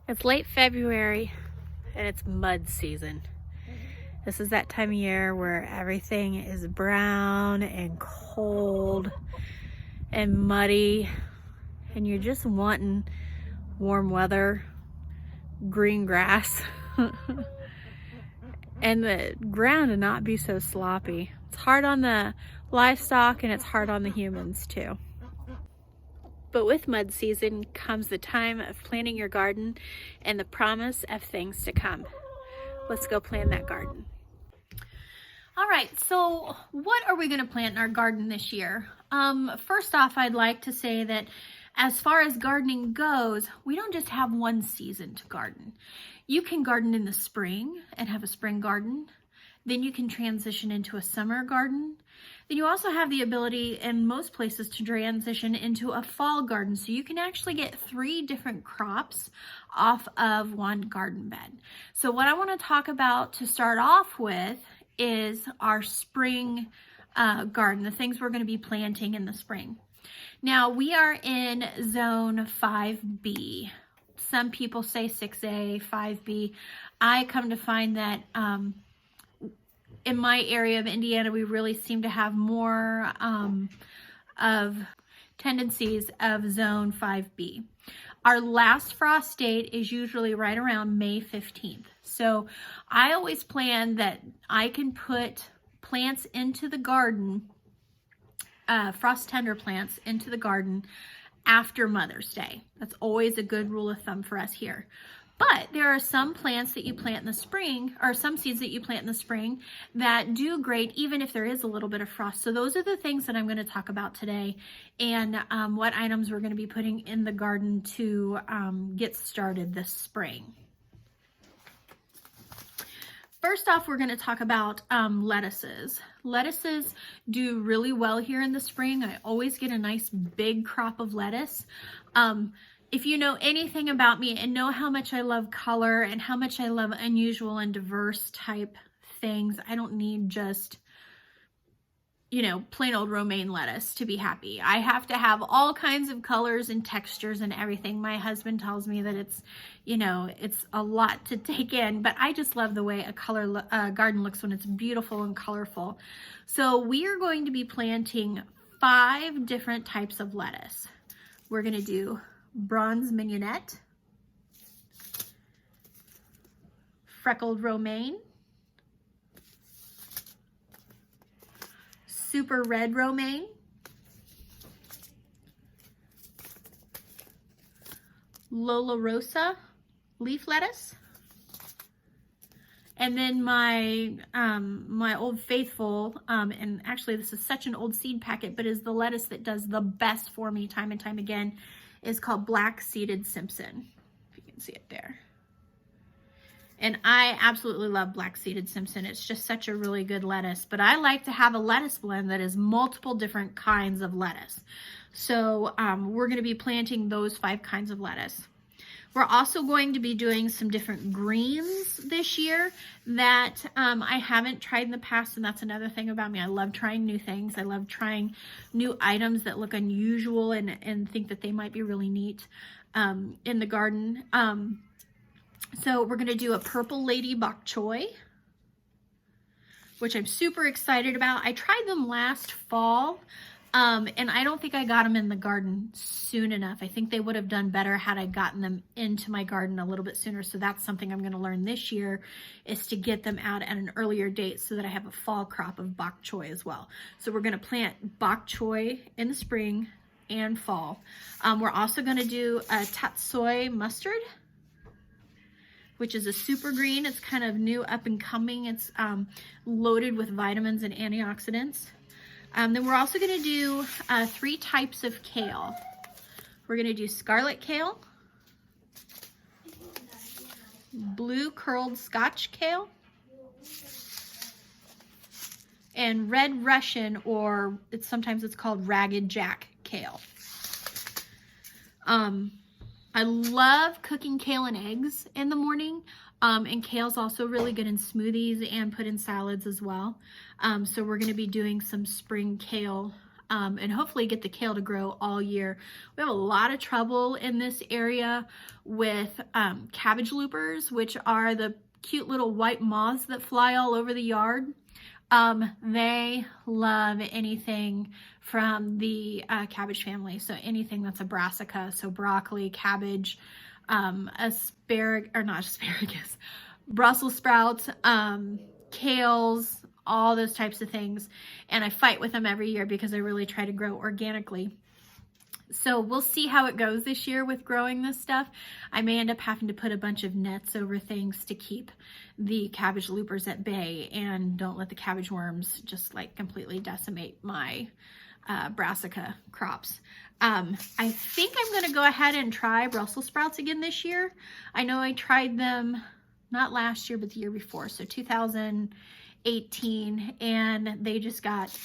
It's late February and it's mud season. This is that time of year where everything is brown and cold and muddy and you're just wanting warm weather, green grass, and the ground to not be so sloppy. It's hard on the livestock and it's hard on the humans too. But with mud season comes the time of planting your garden and the promise of things to come. Let's go plant that garden. All right, so what are we going to plant in our garden this year? First off, I'd like to say that as far as gardening goes, we don't just have one season to garden. You can garden in the spring and have a spring garden. Then you can transition into a summer garden. Then you also have the ability in most places to transition into a fall garden. So you can actually get 3 different crops off of one garden bed. So what I want to talk about to start off with is our spring garden, the things we're going to be planting in the spring. Now we are in zone 5B. Some people say 6A, 5B. I come to find that in my area of Indiana, we really seem to have more of tendencies of zone 5B. Our last frost date is usually right around May 15th. So I always plan that I can put plants into the garden, frost tender plants into the garden after Mother's Day. That's always a good rule of thumb for us here. But there are some plants that you plant in the spring, or some seeds that you plant in the spring that do great even if there is a little bit of frost. So those are the things that I'm going to talk about today, and what items we're going to be putting in the garden to get started this spring. First off, we're going to talk about lettuces. Lettuces do really well here in the spring. I always get a nice big crop of lettuce. If you know anything about me and know how much I love color and how much I love unusual and diverse type things, I don't need just, plain old romaine lettuce to be happy. I have to have all kinds of colors and textures and everything. My husband tells me that it's, it's a lot to take in, but I just love the way a garden looks when it's beautiful and colorful. So we are going to be planting 5 different types of lettuce. We're going to do bronze mignonette, freckled romaine, super red romaine, Lola Rosa leaf lettuce, and then my old faithful, and actually this is such an old seed packet, but is the lettuce that does the best for me time and time again, is called black seeded Simpson, if you can see it there. And I absolutely love black seeded Simpson. It's just such a really good lettuce, but I like to have a lettuce blend that is multiple different kinds of lettuce. So we're going to be planting those 5 kinds of lettuce. We're also going to be doing some different greens this year that I haven't tried in the past, and that's another thing about me. I love trying new things. I love trying new items that look unusual and think that they might be really neat in the garden. So we're going to do a purple lady bok choy, which I'm super excited about. I tried them last fall. And I don't think I got them in the garden soon enough. I think they would have done better had I gotten them into my garden a little bit sooner. So that's something I'm going to learn this year, is to get them out at an earlier date so that I have a fall crop of bok choy as well. So we're going to plant bok choy in the spring and fall. We're also going to do a tatsoi mustard, which is a super green. It's kind of new, up and coming. It's loaded with vitamins and antioxidants. Then we're also going to do 3 types of kale. We're going to do scarlet kale, blue curled Scotch kale, and red Russian, or sometimes it's called ragged Jack kale. I love cooking kale and eggs in the morning. And kale's also really good in smoothies and put in salads as well. So we're going to be doing some spring kale and hopefully get the kale to grow all year. We have a lot of trouble in this area with cabbage loopers, which are the cute little white moths that fly all over the yard. They love anything from the cabbage family. So anything that's a brassica, so broccoli, cabbage, asparagus, or not asparagus, Brussels sprouts, kales, all those types of things. And I fight with them every year because I really try to grow organically. So we'll see how it goes this year with growing this stuff. I may end up having to put a bunch of nets over things to keep the cabbage loopers at bay and don't let the cabbage worms just like completely decimate my brassica crops. I think I'm going to go ahead and try Brussels sprouts again this year. I know I tried them not last year, but the year before, so 2018, and they just got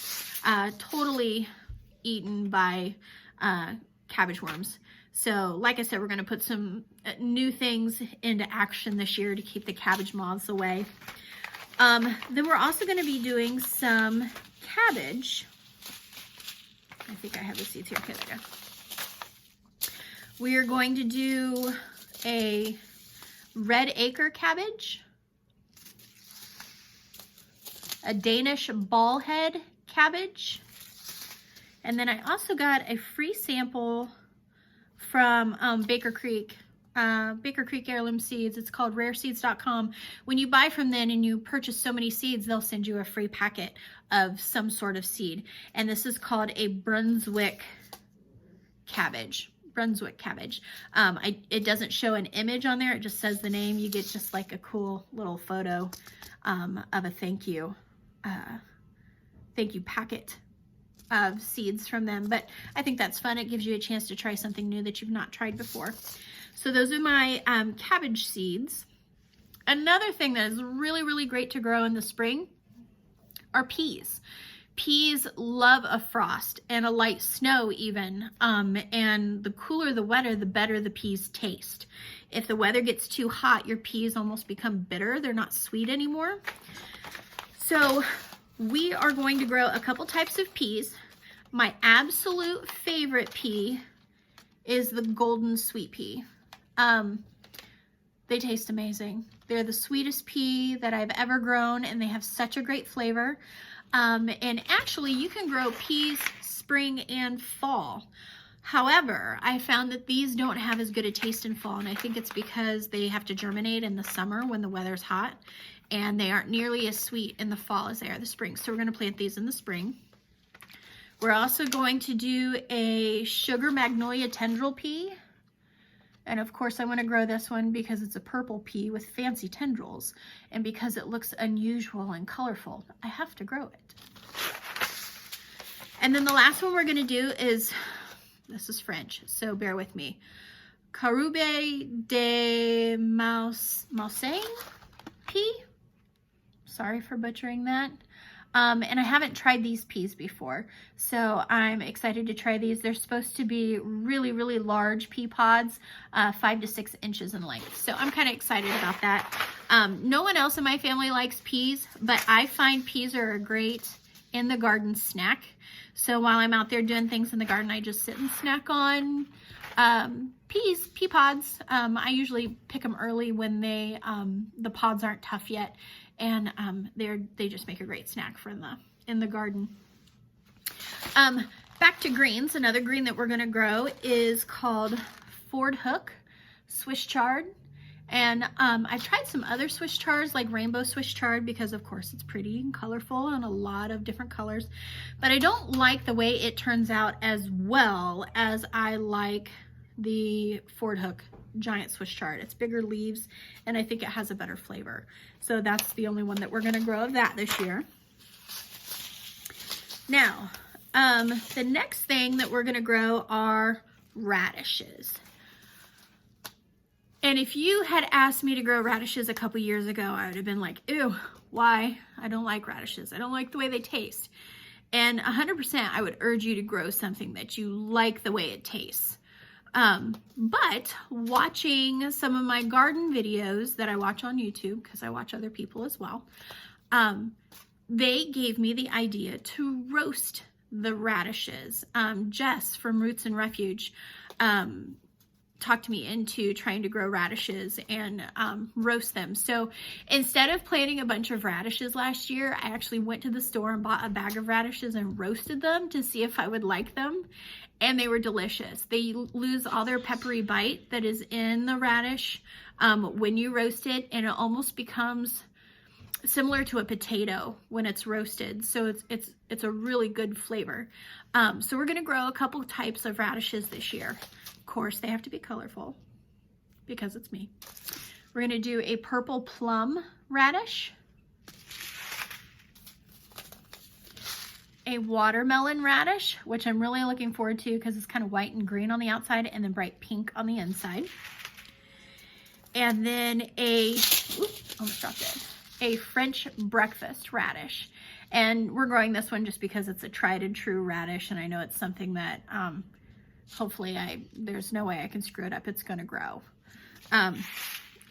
totally eaten by cabbage worms. So like I said, we're going to put some new things into action this year to keep the cabbage moths away. Then we're also going to be doing some cabbage. I think I have the seeds here. Okay, there we go. We are going to do a red acre cabbage, a Danish ball head cabbage, and then I also got a free sample from Baker Creek Heirloom Seeds. It's called rareseeds.com. When you buy from them and you purchase so many seeds, they'll send you a free packet of some sort of seed. And this is called a Brunswick cabbage. It doesn't show an image on there. It just says the name. You get just like a cool little photo of a thank you packet of seeds from them. But I think that's fun. It gives you a chance to try something new that you've not tried before. So those are my cabbage seeds. Another thing that is really, really great to grow in the spring are peas. Peas love a frost and a light snow even, and the cooler the weather, the better the peas taste. If the weather gets too hot, your peas almost become bitter. They're not sweet anymore. So we are going to grow a couple types of peas. My absolute favorite pea is the golden sweet pea. They taste amazing. They're the sweetest pea that I've ever grown, and they have such a great flavor. And actually, you can grow peas spring and fall. However, I found that these don't have as good a taste in fall, and I think it's because they have to germinate in the summer when the weather's hot, and they aren't nearly as sweet in the fall as they are the spring. So we're going to plant these in the spring. We're also going to do a sugar magnolia tendril pea. And of course I want to grow this one because it's a purple pea with fancy tendrils, and because it looks unusual and colorful, I have to grow it. And then the last one we're going to do is, this is French, so bear with me, Caroube de Mausain pea. Sorry for butchering that. And I haven't tried these peas before, so I'm excited to try these. They're supposed to be really, really large pea pods, 5 to 6 inches in length. So I'm kind of excited about that. No one else in my family likes peas, but I find peas are a great in the garden snack. So while I'm out there doing things in the garden, I just sit and snack on pea pods. I usually pick them early when the pods aren't tough yet. And they just make a great snack for in the garden. Back to greens. Another green that we're going to grow is called Ford Hook Swiss Chard. And I've tried some other Swiss chards like rainbow Swiss chard because of course it's pretty and colorful and a lot of different colors. But I don't like the way it turns out as well as I like the Ford Hook giant Swiss chard. It's bigger leaves and I think it has a better flavor. So that's the only one that we're going to grow of that this year. Now, the next thing that we're going to grow are radishes. And if you had asked me to grow radishes a couple years ago, I would have been like, ew, why? I don't like radishes. I don't like the way they taste. And 100% I would urge you to grow something that you like the way it tastes. But watching some of my garden videos that I watch on YouTube, because I watch other people as well, they gave me the idea to roast the radishes. Jess from Roots and Refuge talked me into trying to grow radishes and roast them. So instead of planting a bunch of radishes last year, I actually went to the store and bought a bag of radishes and roasted them to see if I would like them. And they were delicious. They lose all their peppery bite that is in the radish when you roast it, and it almost becomes similar to a potato when it's roasted. So it's a really good flavor. So we're gonna grow a couple types of radishes this year. Of course, they have to be colorful because it's me. We're gonna do a purple plum radish, a watermelon radish, which I'm really looking forward to because it's kind of white and green on the outside and then bright pink on the inside. And then almost dropped it, a French breakfast radish. And we're growing this one just because it's a tried and true radish, and I know it's something that hopefully there's no way I can screw it up. It's gonna grow.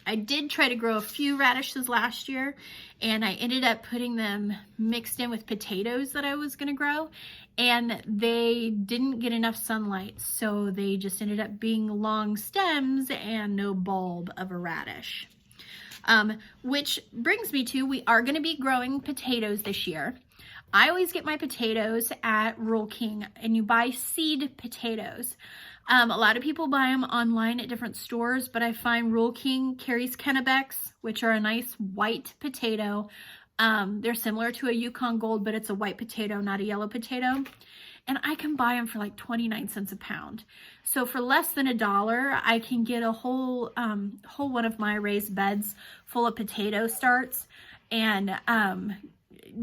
I did try to grow a few radishes last year, and I ended up putting them mixed in with potatoes that I was gonna grow, and they didn't get enough sunlight, so they just ended up being long stems and no bulb of a radish. Which brings me to, we are gonna be growing potatoes this year. I always get my potatoes at Rural King, and you buy seed potatoes. A lot of people buy them online at different stores, but I find Rural King carries Kennebecks, which are a nice white potato. They're similar to a Yukon Gold, but it's a white potato, not a yellow potato. And I can buy them for like 29 cents a pound. So for less than $1, I can get a whole one of my raised beds full of potato starts and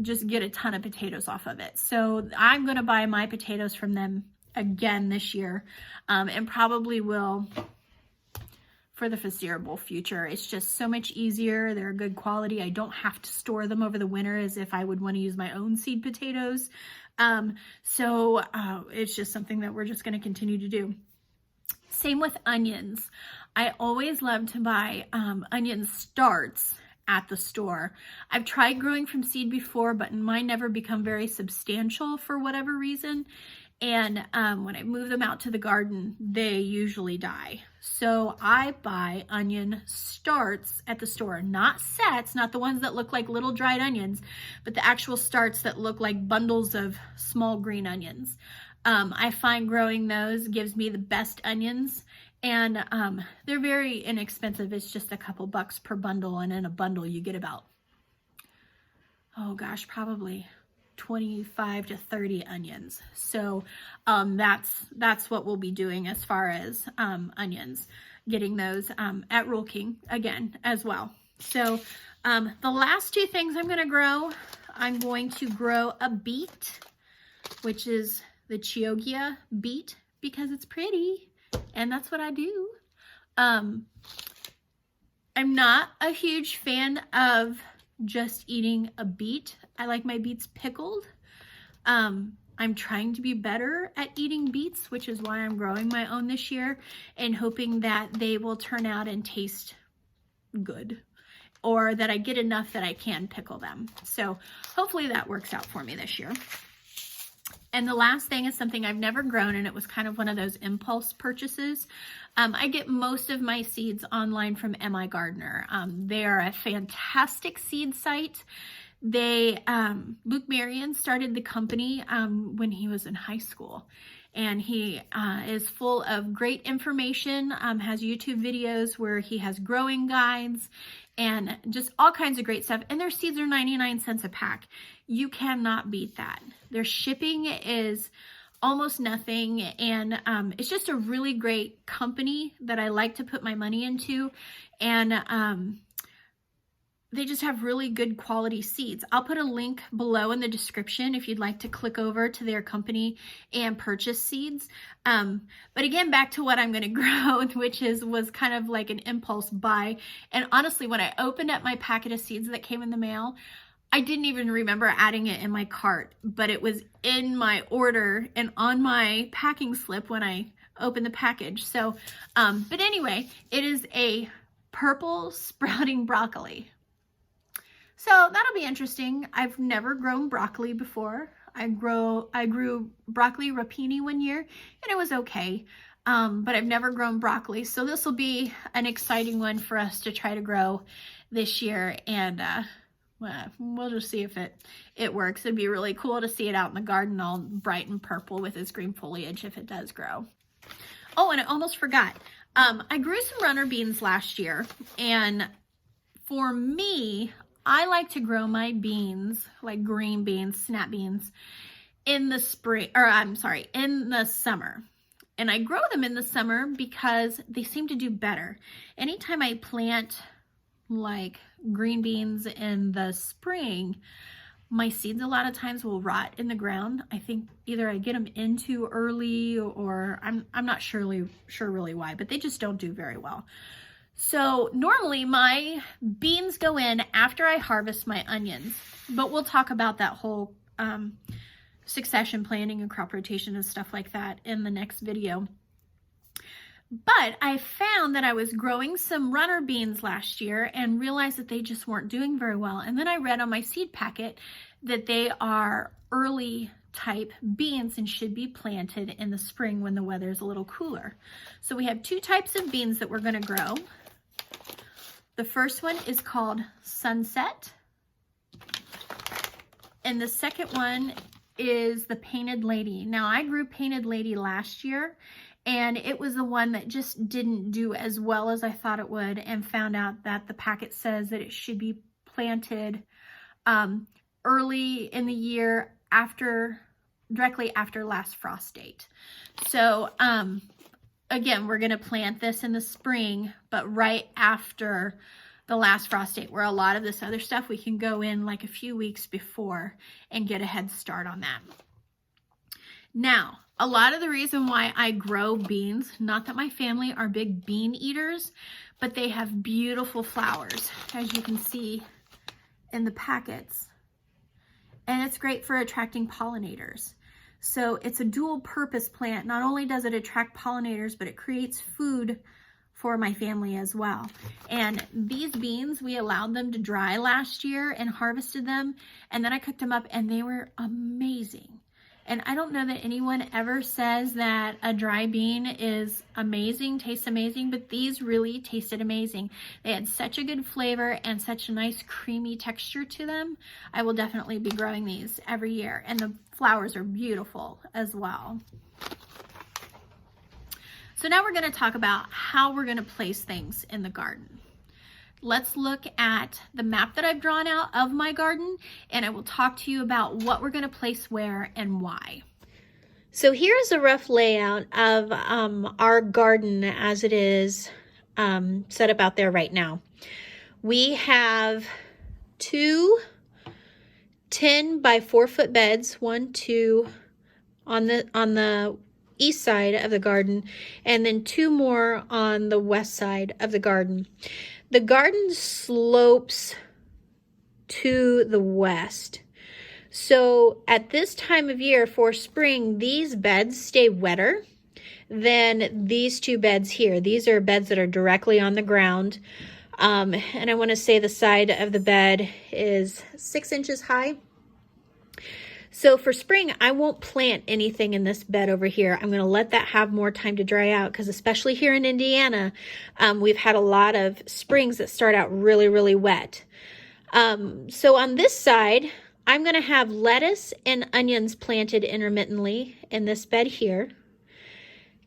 just get a ton of potatoes off of it. So I'm gonna buy my potatoes from them again this year, and probably will for the foreseeable future. It's just so much easier. They're good quality. I don't have to store them over the winter as if I would want to use my own seed potatoes. So it's just something that we're just going to continue to do. Same with onions. I always love to buy onion starts at the store. I've tried growing from seed before, but mine never become very substantial for whatever reason. And when I move them out to the garden, they usually die. So I buy onion starts at the store, not sets, not the ones that look like little dried onions, but the actual starts that look like bundles of small green onions. I find growing those gives me the best onions, and they're very inexpensive. It's just a couple bucks per bundle, and in a bundle you get about, oh gosh, probably 25 to 30 onions. So that's what we'll be doing as far as onions, getting those at Rural King again as well. So the last two things I'm going to grow, I'm going to grow a beet, which is the Chioggia beet, because it's pretty and that's what I do. I'm not a huge fan of just eating a beet. I like my beets pickled. I'm trying to be better at eating beets, which is why I'm growing my own this year and hoping that they will turn out and taste good, or that I get enough that I can pickle them. So hopefully that works out for me this year. And the last thing is something I've never grown, and it was kind of one of those impulse purchases. I get most of my seeds online from MI Gardener. They are a fantastic seed site. Luke Marion started the company when he was in high school, and he is full of great information, has YouTube videos where he has growing guides and just all kinds of great stuff. And their seeds are 99 cents a pack. You cannot beat that. Their shipping is almost nothing, and it's just a really great company that I like to put my money into, and they just have really good quality seeds. I'll put a link below in the description if you'd like to click over to their company and purchase seeds. But again, back to what I'm going to grow, which was kind of like an impulse buy. And honestly, when I opened up my packet of seeds that came in the mail, I didn't even remember adding it in my cart, but it was in my order and on my packing slip when I opened the package. So, but anyway, it is a purple sprouting broccoli. So that'll be interesting. I've never grown broccoli before. I grew broccoli rapini one year and it was okay. But I've never grown broccoli. So this will be an exciting one for us to try to grow this year. And well, we'll just see if it works. It'd be really cool to see it out in the garden all bright and purple with its green foliage if it does grow. Oh, and I almost forgot. I grew some runner beans last year, and for me, I like to grow my beans, like green beans, snap beans, in the spring, or I'm sorry, in the summer. And I grow them in the summer because they seem to do better. Anytime I plant like green beans in the spring, my seeds a lot of times will rot in the ground. I think either I get them in too early, or I'm not sure really why, but they just don't do very well. So normally my beans go in after I harvest my onions, but we'll talk about that whole succession planning and crop rotation and stuff like that in the next video. But I found that I was growing some runner beans last year and realized that they just weren't doing very well. And then I read on my seed packet that they are early type beans and should be planted in the spring when the weather is a little cooler. So we have two types of beans that we're going to grow. The first one is called Sunset. And the second one is the Painted Lady. Now I grew Painted Lady last year, and it was the one that just didn't do as well as I thought it would, and found out that the packet says that it should be planted early in the year directly after last frost date. So again, we're going to plant this in the spring, but right after the last frost date, where a lot of this other stuff we can go in like a few weeks before and get a head start on that. Now, a lot of the reason why I grow beans, not that my family are big bean eaters, but they have beautiful flowers, as you can see in the packets. And it's great for attracting pollinators. So it's a dual purpose plant. Not only does it attract pollinators, but it creates food for my family as well. And these beans, we allowed them to dry last year and harvested them. And then I cooked them up and they were amazing. And I don't know that anyone ever says that a dry bean is amazing, tastes amazing, but these really tasted amazing. They had such a good flavor and such a nice creamy texture to them. I will definitely be growing these every year. And the flowers are beautiful as well. So now we're going to talk about how we're going to place things in the garden. Let's look at the map that I've drawn out of my garden, and I will talk to you about what we're going to place where and why. So here's a rough layout of our garden as it is set up out there right now. We have two 10 by 4 foot beds, 1, 2 on the east side of the garden, and then 2 more on the west side of the garden. The garden slopes to the west. So at this time of year for spring, these beds stay wetter than these 2 beds here. These are beds that are directly on the ground. And I want to say the side of the bed is 6 inches high. So for spring, I won't plant anything in this bed over here. I'm going to let that have more time to dry out, because especially here in Indiana, we've had a lot of springs that start out really, really wet. So on this side, I'm going to have lettuce and onions planted intermittently in this bed here,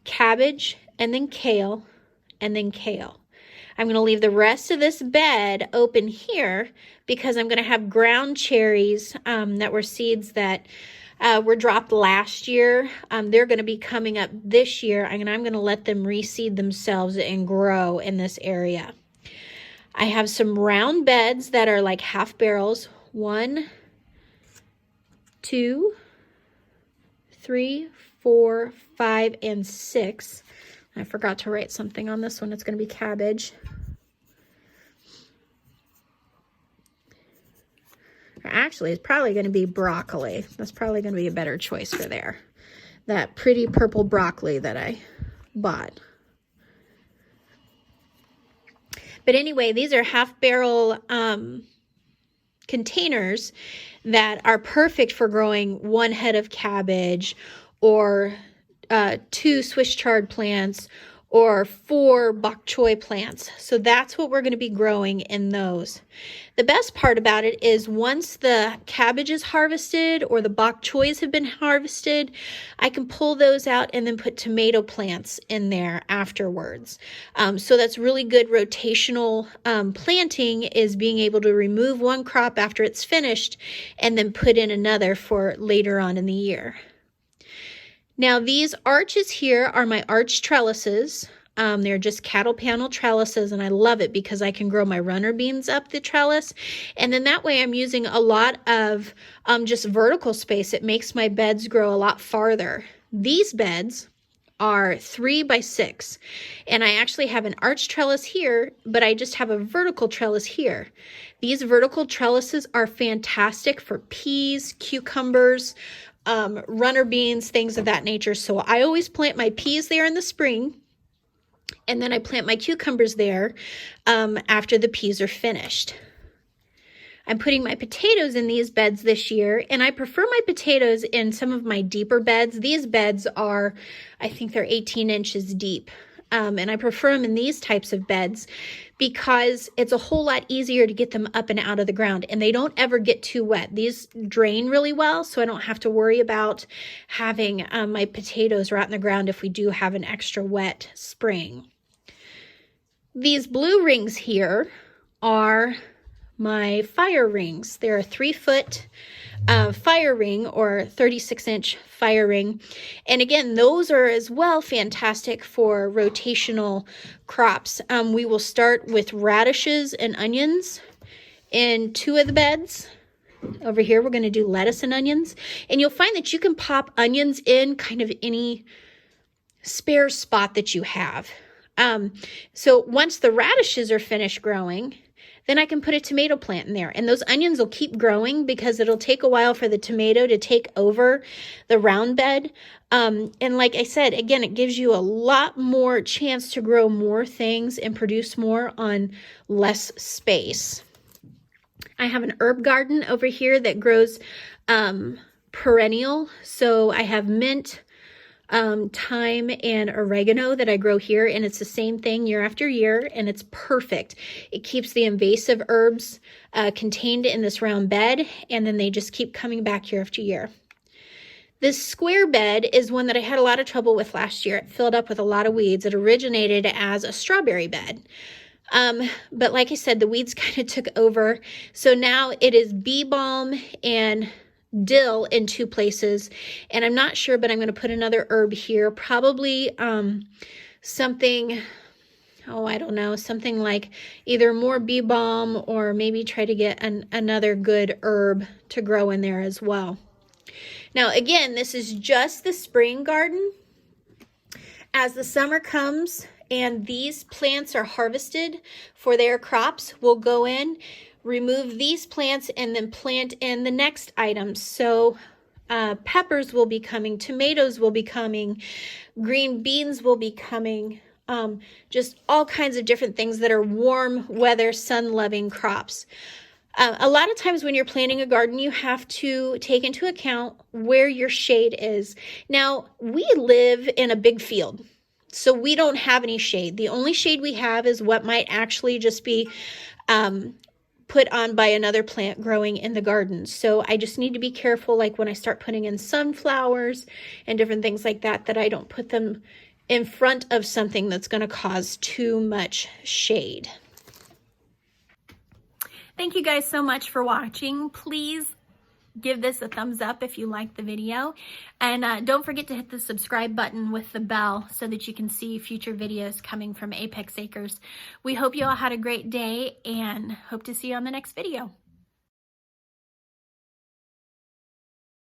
cabbage, and then kale, and then kale. I'm going to leave the rest of this bed open here because I'm going to have ground cherries that were seeds that were dropped last year. They're going to be coming up this year, and I'm going to let them reseed themselves and grow in this area. I have some round beds that are like half barrels. 1, 2, 3, 4, 5, and 6. I forgot to write something on this one. It's going to be cabbage. Actually, it's probably going to be broccoli. That's probably going to be a better choice for there. That pretty purple broccoli that I bought. But anyway, these are half barrel containers that are perfect for growing 1 head of cabbage or 2 Swiss chard plants or 4 bok choy plants. So that's what we're going to be growing in those. The best part about it is once the cabbage is harvested or the bok choys have been harvested, I can pull those out and then put tomato plants in there afterwards. So that's really good rotational planting, is being able to remove one crop after it's finished and then put in another for later on in the year. Now these arches here are my arch trellises. They're just cattle panel trellises, and I love it because I can grow my runner beans up the trellis. And then that way I'm using a lot of just vertical space. It makes my beds grow a lot farther. These beds are 3 by 6, and I actually have an arch trellis here, but I just have a vertical trellis here. These vertical trellises are fantastic for peas, cucumbers, runner beans, things of that nature. So I always plant my peas there in the spring, and then I plant my cucumbers there after the peas are finished. I'm putting my potatoes in these beds this year, and I prefer my potatoes in some of my deeper beds. These beds are, I think they're 18 inches deep. And I prefer them in these types of beds because it's a whole lot easier to get them up and out of the ground, and they don't ever get too wet. These drain really well, so I don't have to worry about having my potatoes rot in the ground if we do have an extra wet spring. These blue rings here are my fire rings. They're a 3-foot fire ring or 36-inch fire ring. And again, those are as well fantastic for rotational crops. We will start with radishes and onions in 2 of the beds. Over here, we're going to do lettuce and onions. And you'll find that you can pop onions in kind of any spare spot that you have. So once the radishes are finished growing, then I can put a tomato plant in there, and those onions will keep growing because it'll take a while for the tomato to take over the round bed. And like I said, again, it gives you a lot more chance to grow more things and produce more on less space. I have an herb garden over here that grows perennial. So I have mint, thyme, and oregano that I grow here, and it's the same thing year after year, and it's perfect. It keeps the invasive herbs contained in this round bed, and then they just keep coming back year after year. This square bed is one that I had a lot of trouble with last year. It filled up with a lot of weeds. It originated as a strawberry bed. But like I said, the weeds kind of took over. So now it is bee balm and dill in 2 places, and I'm not sure, but I'm going to put another herb here, probably something, I don't know, something like either more bee balm or maybe try to get another good herb to grow in there as well. Now again, this is just the spring garden. As the summer comes and these plants are harvested for their crops, we'll go in, remove these plants, and then plant in the next items. So peppers will be coming, tomatoes will be coming, green beans will be coming, just all kinds of different things that are warm weather, sun-loving crops. A lot of times when you're planting a garden, you have to take into account where your shade is. Now, we live in a big field, so we don't have any shade. The only shade we have is what might actually just be put on by another plant growing in the garden. So I just need to be careful, like when I start putting in sunflowers and different things like that, that I don't put them in front of something that's going to cause too much shade. Thank you guys so much for watching. Please give this a thumbs up if you liked the video, and don't forget to hit the subscribe button with the bell so that you can see future videos coming from Apex Acres. We hope you all had a great day and hope to see you on the next video.